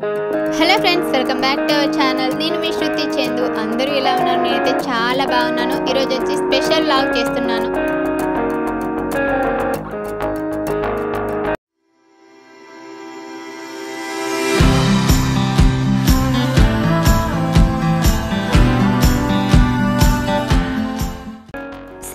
Hello friends, welcome back to our channel. నేను మీ శృతి చందు. అందరూ ఎలా ఉన్నారు? నేనైతే చాలా బాగున్నాను. ఈరోజు వచ్చి స్పెషల్ వ్లాగ్ చేస్తున్నాను.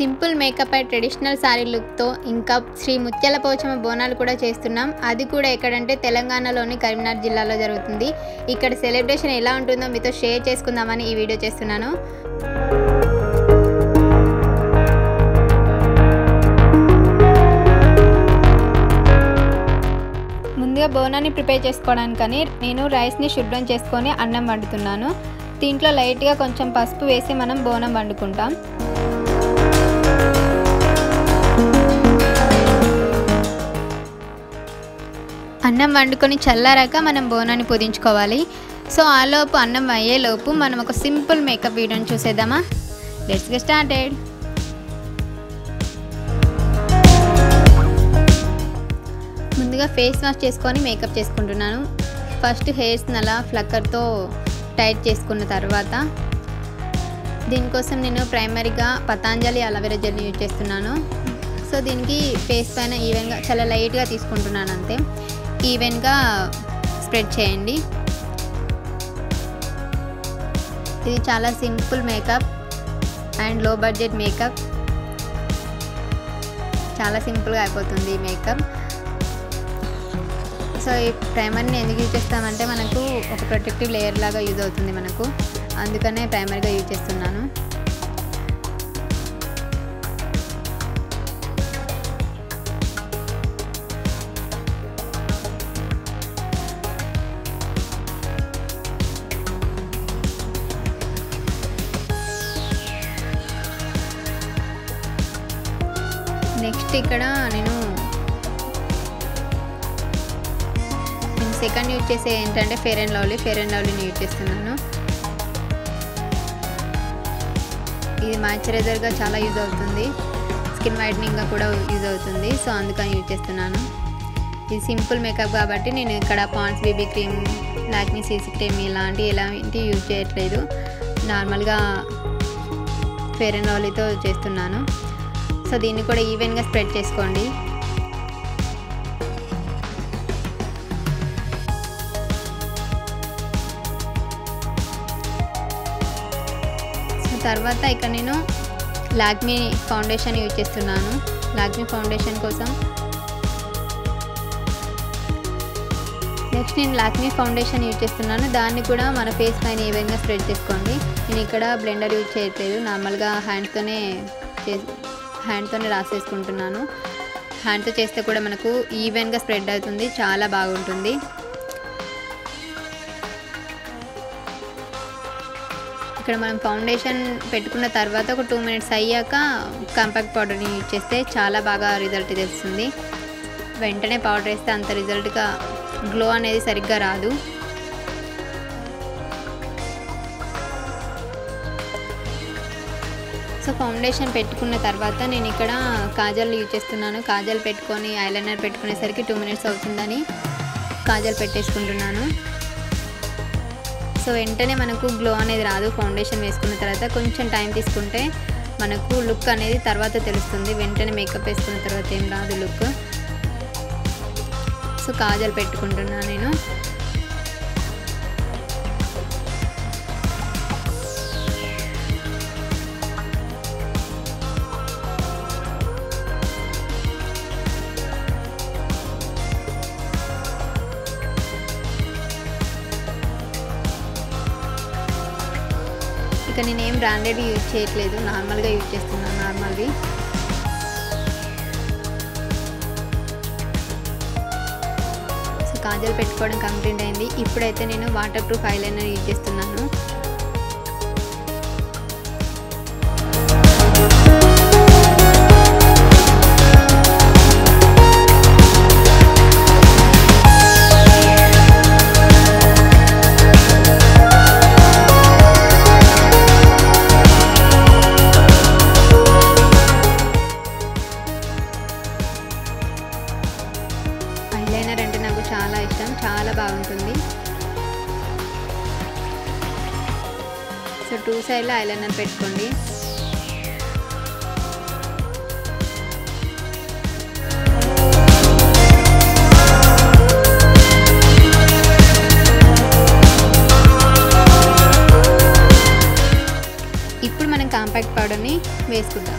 Simple makeup and traditional sari లుక్తో ఇంకా శ్రీ ముత్యాల పోచమ్మ బోనాలు కూడా చేస్తున్నాం. అది కూడా ఎక్కడంటే తెలంగాణలోని కరీంనగర్ జిల్లాలో జరుగుతుంది. ఇక్కడ సెలబ్రేషన్ ఎలా ఉంటుందో మీతో షేర్ చేసుకుందామని ఈ వీడియో చేస్తున్నాను. ముందుగా బోనాన్ని ప్రిపేర్ చేసుకోవడానికని నేను రైస్ని శుభ్రం చేసుకొని అన్నం వండుతున్నాను. దీంట్లో లైట్గా కొంచెం పసుపు వేసి మనం బోనం వండుకుంటాం. అన్నం వండుకొని చల్లారాక మనం బోనాన్ని పొదించుకోవాలి. సో ఆలోపు అన్నం అయ్యేలోపు మనం ఒక సింపుల్ మేకప్ వీడియోని చూసేద్దామా? Let's get started. ముందుగా ఫేస్ వాష్ చేసుకొని మేకప్ చేసుకుంటున్నాను. ఫస్ట్ హెయిర్స్ని అలా ఫ్లక్కర్తో టైట్ చేసుకున్న తర్వాత దీనికోసం నేను ప్రైమరీగా పతాంజలి అలోవెరా జెల్ని యూజ్ చేస్తున్నాను. సో దీనికి ఫేస్ పైన ఈవెన్గా చాలా లైట్గా తీసుకుంటున్నాను, అంతే. ఈవెన్గా స్ప్రెడ్ చేయండి. ఇది చాలా సింపుల్ మేకప్ అండ్ లో బడ్జెట్ మేకప్. చాలా సింపుల్గా అయిపోతుంది ఈ మేకప్. సో ఈ ప్రైమర్ని ఎందుకు యూజ్ చేస్తామంటే మనకు ఒక ప్రొటెక్టివ్ లేయర్ లాగా యూజ్ అవుతుంది మనకు, అందుకనే ప్రైమర్గా యూజ్ చేస్తున్నాను. నెక్స్ట్ ఇక్కడ నేను సెకండ్ యూజ్ చేసే ఏంటంటే ఫెయిర్ అండ్ లవ్లీని యూజ్ చేస్తున్నాను. ఇది మాయిశ్చరైజర్గా చాలా యూజ్ అవుతుంది, స్కిన్ వైట్నింగ్గా కూడా యూజ్ అవుతుంది. సో అందుకని యూజ్ చేస్తున్నాను. ఇది సింపుల్ మేకప్ కాబట్టి నేను ఇక్కడ Pond's baby cream, Lakme CC cream ఎలాంటి యూజ్ చేయట్లేదు. నార్మల్గా ఫెయిర్ అండ్ లవ్లీతో చేస్తున్నాను. సో దీన్ని కూడా ఈవెన్గా స్ప్రెడ్ చేసుకోండి. సో తర్వాత ఇక్కడ నేను లాక్మీ ఫౌండేషన్ యూజ్ చేస్తున్నాను. లాక్మీ ఫౌండేషన్ కోసం నెక్స్ట్ నేను లాక్మీ ఫౌండేషన్ యూజ్ చేస్తున్నాను. దాన్ని కూడా మన ఫేస్ పైన ఈవెన్గా స్ప్రెడ్ చేసుకోండి. నేను ఇక్కడ బ్లెండర్ యూజ్ చేయట్లేదు, నార్మల్గా హ్యాండ్తోనే రాసేసుకుంటున్నాను. హ్యాండ్తో చేస్తే కూడా మనకు ఈవెన్గా స్ప్రెడ్ అవుతుంది, చాలా బాగుంటుంది. ఇక్కడ మనం ఫౌండేషన్ పెట్టుకున్న తర్వాత ఒక 2 minutes అయ్యాక కాంపాక్ట్ పౌడర్ని యూజ్ చేస్తే చాలా బాగా రిజల్ట్ తెలుస్తుంది. వెంటనే పౌడర్ వేస్తే అంత రిజల్ట్గా గ్లో అనేది సరిగ్గా రాదు. సో ఫౌండేషన్ పెట్టుకున్న తర్వాత నేను ఇక్కడ కాజల్ యూజ్ చేస్తున్నాను. కాజల్ పెట్టుకొని ఐలైనర్ పెట్టుకునేసరికి 2 minutes అవుతుందని కాజల్ పెట్టేసుకుంటున్నాను. సో వెంటనే మనకు గ్లో అనేది రాదు. ఫౌండేషన్ వేసుకున్న తర్వాత కొంచెం టైం తీసుకుంటే మనకు లుక్ అనేది తర్వాత తెలుస్తుంది. వెంటనే మేకప్ వేసుకున్న తర్వాత ఏం రాదు లుక్. సో కాజల్ పెట్టుకుంటున్నాను నేను. ఇక నేనేం బ్రాండెడ్ యూజ్ చేయట్లేదు, నార్మల్గా యూజ్ చేస్తున్నాను. నార్మల్వి సో కాజల్ పెట్టుకోవడం కంప్లీట్ అయింది. ఇప్పుడైతే నేను వాటర్ ప్రూఫ్ ఐలైనర్ యూజ్ చేస్తున్నాను. ఐలైనర్ అంటే నాకు చాలా ఇష్టం, చాలా బాగుంటుంది. 2 సైడ్ల ఐలైనర్ పెట్టుకోండి. ఇప్పుడు మనం కాంపాక్ట్ పౌడర్ని వేసుకుందాం.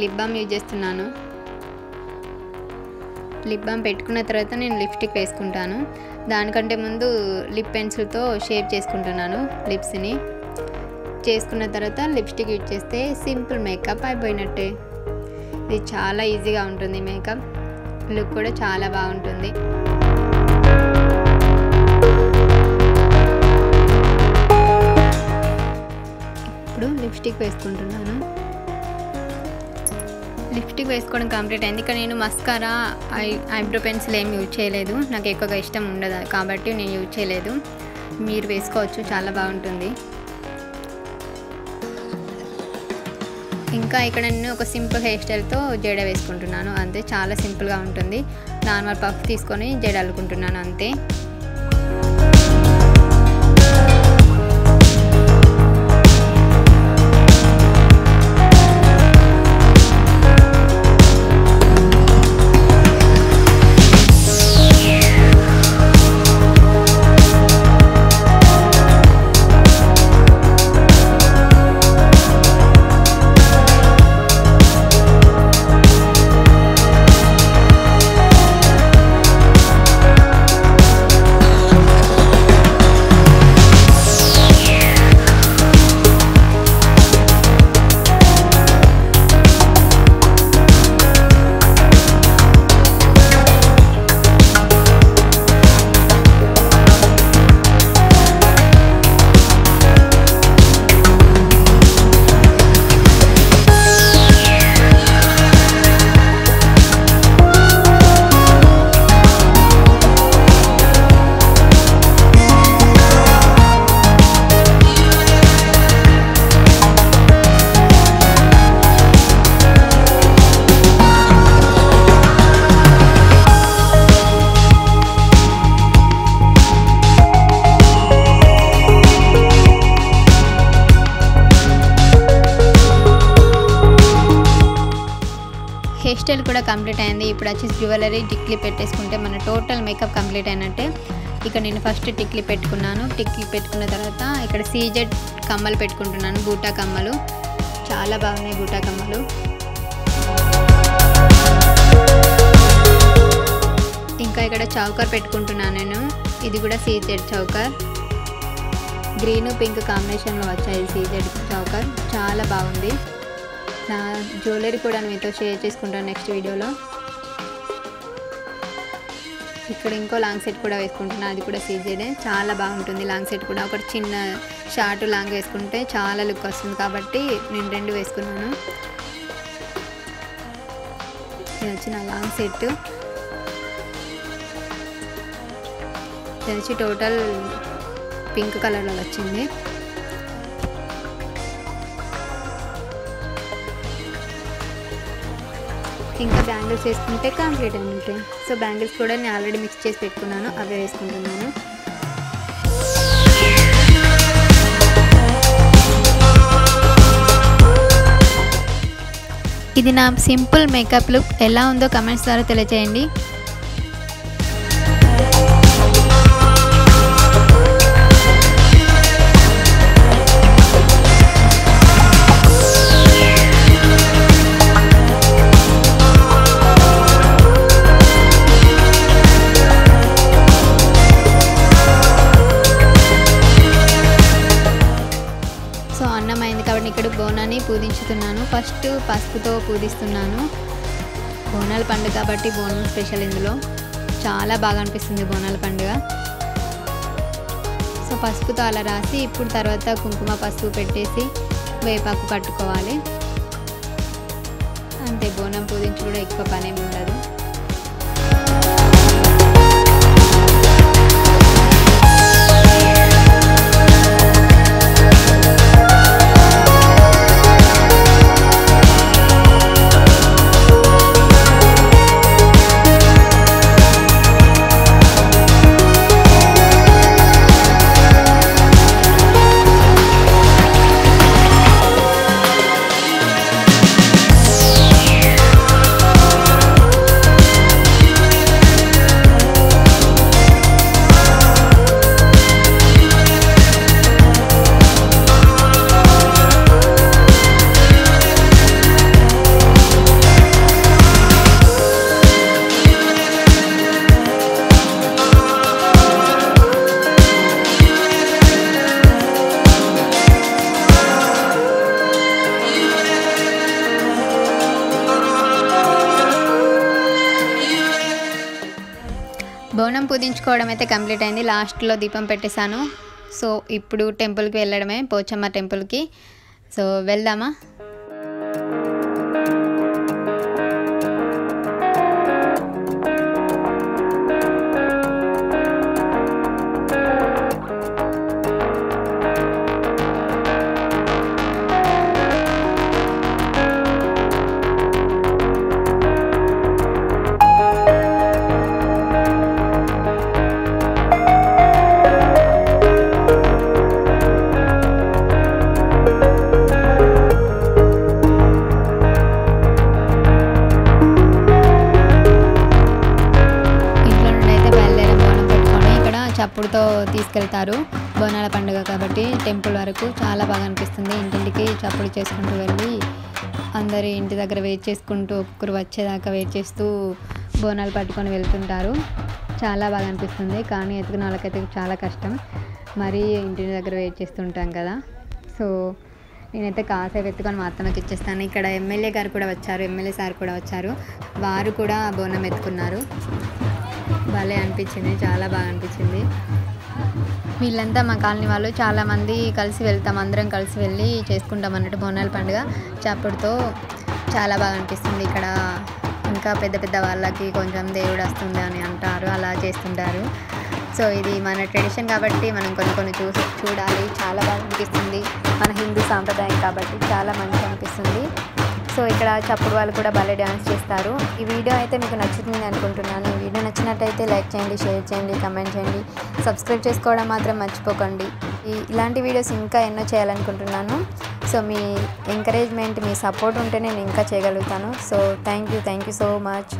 లిప్ బామ్ యూజ్ చేస్తున్నాను. లిప్ బామ్ పెట్టుకున్న తర్వాత నేను లిప్స్టిక్ వేసుకుంటాను. దానికంటే ముందు లిప్ పెన్సిల్తో షేప్ చేసుకుంటున్నాను లిప్స్ని. చేసుకున్న తర్వాత లిప్స్టిక్ యూజ్ చేస్తే సింపుల్ మేకప్ అయిపోయినట్టే. ఇది చాలా ఈజీగా ఉంటుంది మేకప్. లుక్ కూడా చాలా బాగుంటుంది. ఇప్పుడు లిప్స్టిక్ వేసుకుంటున్నాను. లిప్స్టిక్ వేసుకోవడం కంప్లీట్ అయింది. ఇక్కడ నేను మస్కారా ఐబ్రో పెన్సిల్ ఏం యూజ్ చేయలేదు. నాకు ఎక్కువగా ఇష్టం ఉండదు కాబట్టి నేను యూజ్ చేయలేదు. మీరు వేసుకోవచ్చు, చాలా బాగుంటుంది. ఇంకా ఇక్కడ నేను ఒక సింపుల్ హెయిర్ స్టైల్తో జడ వేసుకుంటున్నాను. అంతే, చాలా సింపుల్గా ఉంటుంది. నార్మల్ పఫ్ తీసుకొని జడ అల్లుకుంటున్నాను అంతే. హెయిర్ స్టైల్ కూడా కంప్లీట్ అయింది. ఇప్పుడు వచ్చేసి జ్యువెలరీ టిక్లీ పెట్టేసుకుంటే మన టోటల్ మేకప్ కంప్లీట్ అయినట్టే. ఇక్కడ నేను ఫస్ట్ టిక్లీ పెట్టుకున్నాను. టిక్లీ పెట్టుకున్న తర్వాత ఇక్కడ సీజెడ్ కమ్మలు పెట్టుకుంటున్నాను. బూటా కమ్మలు చాలా బాగున్నాయి. బూటా కమ్మలు ఇంకా ఇక్కడ చౌకర్ పెట్టుకుంటున్నాను నేను. ఇది కూడా సీజెడ్ చౌకర్. గ్రీన్ పింక్ కాంబినేషన్లో వచ్చాయి సీజెడ్ చౌకర్. చాలా బాగుంది. నా జ్యువెలరీ కూడా మీతో షేర్ చేసుకుంటాను నెక్స్ట్ వీడియోలో. ఇక్కడ ఇంకో లాంగ్ సెట్ కూడా వేసుకుంటున్నాను. అది కూడా సీజెడే. చాలా బాగుంటుంది లాంగ్ సెట్ కూడా. ఒకటి చిన్న షార్ట్ లాంగ్ వేసుకుంటే చాలా లుక్ వస్తుంది కాబట్టి నేను 2 వేసుకున్నాను. ఇది వచ్చి నా లాంగ్ సెట్. ఇది వచ్చి టోటల్ పింక్ కలర్లో వచ్చింది. ఇంకా బ్యాంగిల్స్ వేసుకుంటే కంప్లీట్ అయినట్టే. సో బ్యాంగిల్స్ కూడా నేను ఆల్రెడీ మిక్స్ చేసి పెట్టుకున్నాను, అవే వేసుకుంటున్నాను. ఇది నా సింపుల్ మేకప్ లుక్. ఎలా ఉందో కమెంట్స్ ద్వారా తెలియజేయండి. అయింది కాబట్టి ఇక్కడ బోనాన్ని పూజించుతున్నాను. ఫస్ట్ పసుపుతో పూజిస్తున్నాను. బోనాల పండుగ కాబట్టి బోనం స్పెషల్ ఇందులో చాలా బాగా అనిపిస్తుంది బోనాల పండుగ. సో పసుపుతో అలా రాసి ఇప్పుడు తర్వాత కుంకుమ పసుపు పెట్టేసి వేపాకు కట్టుకోవాలి. అంతే, బోనం పూజించుకోవడం ఎక్కువ పని ఏమి ఉండదు. బోనం పూజించుకోవడం అయితే కంప్లీట్ అయింది. లాస్ట్లో దీపం పెట్టేశాను. సో ఇప్పుడు టెంపుల్కి వెళ్ళడమే, పోచమ్మ టెంపుల్కి. సో వెళ్దామా? చప్పుడుతో తీసుకెళ్తారు. బోనాల పండుగ కాబట్టి టెంపుల్ వరకు చాలా బాగా అనిపిస్తుంది. ఇంటింటికి చప్పుడు చేసుకుంటూ వెళ్ళి అందరి ఇంటి దగ్గర వెయిట్ చేసుకుంటూ ఒక్కొక్కరు వచ్చేదాకా వెయిట్ చేస్తూ బోనాలు పట్టుకొని వెళ్తుంటారు. చాలా బాగా అనిపిస్తుంది. కానీ ఎత్తుకున్న వాళ్ళకైతే చాలా కష్టం. మరీ ఇంటి దగ్గర వెయిట్ చేస్తుంటాం కదా. సో నేనైతే కాసేపు ఎత్తుకొని మా అత్తమ్మకి ఇచ్చేస్తాను. ఇక్కడ ఎమ్మెల్యే గారు కూడా వచ్చారు, ఎమ్మెల్యే సార్ కూడా వచ్చారు. వారు కూడా బోనం ఎత్తుకున్నారు. భలే అనిపించింది, చాలా బాగా అనిపించింది. వీళ్ళంతా మా కాలనీ వాళ్ళు చాలామంది కలిసి వెళ్తాం, అందరం కలిసి వెళ్ళి చేసుకుంటాం అన్నట్టు బోనాల పండుగ చప్పుడుతో. చాలా బాగా అనిపిస్తుంది. ఇక్కడ ఇంకా పెద్ద పెద్ద వాళ్ళకి కొంచెం దేవుడు వస్తుంది అని అంటారు, అలా చేస్తుంటారు. సో ఇది మన ట్రెడిషన్ కాబట్టి మనం కొన్ని చూడాలి. చాలా బాగా అనిపిస్తుంది. మన హిందూ సాంప్రదాయం కాబట్టి చాలా మంచిగా అనిపిస్తుంది. సో ఇక్కడ చప్పుడు వాళ్ళు కూడా భలే డ్యాన్స్ చేస్తారు. ఈ వీడియో అయితే మీకు నచ్చుతుంది అనుకుంటున్నాను. ఈ వీడియో నచ్చినట్టయితే లైక్ చేయండి, షేర్ చేయండి, కమెంట్ చేయండి, సబ్స్క్రైబ్ చేసుకోవడం మాత్రం మర్చిపోకండి. ఇలాంటి వీడియోస్ ఇంకా ఎన్నో చేయాలనుకుంటున్నాను. సో మీ ఎంకరేజ్మెంట్, మీ సపోర్ట్ ఉంటే నేను ఇంకా చేయగలుగుతాను. So thank you so much.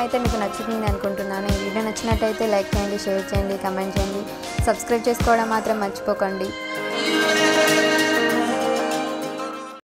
అయితే మీకు నచ్చుతుంది అనుకుంటున్నాను. ఈ వీడియో నచ్చినట్టయితే లైక్ చేయండి, షేర్ చేయండి, కమెంట్ చేయండి, సబ్స్క్రైబ్ చేసుకోవడం మాత్రం మర్చిపోకండి.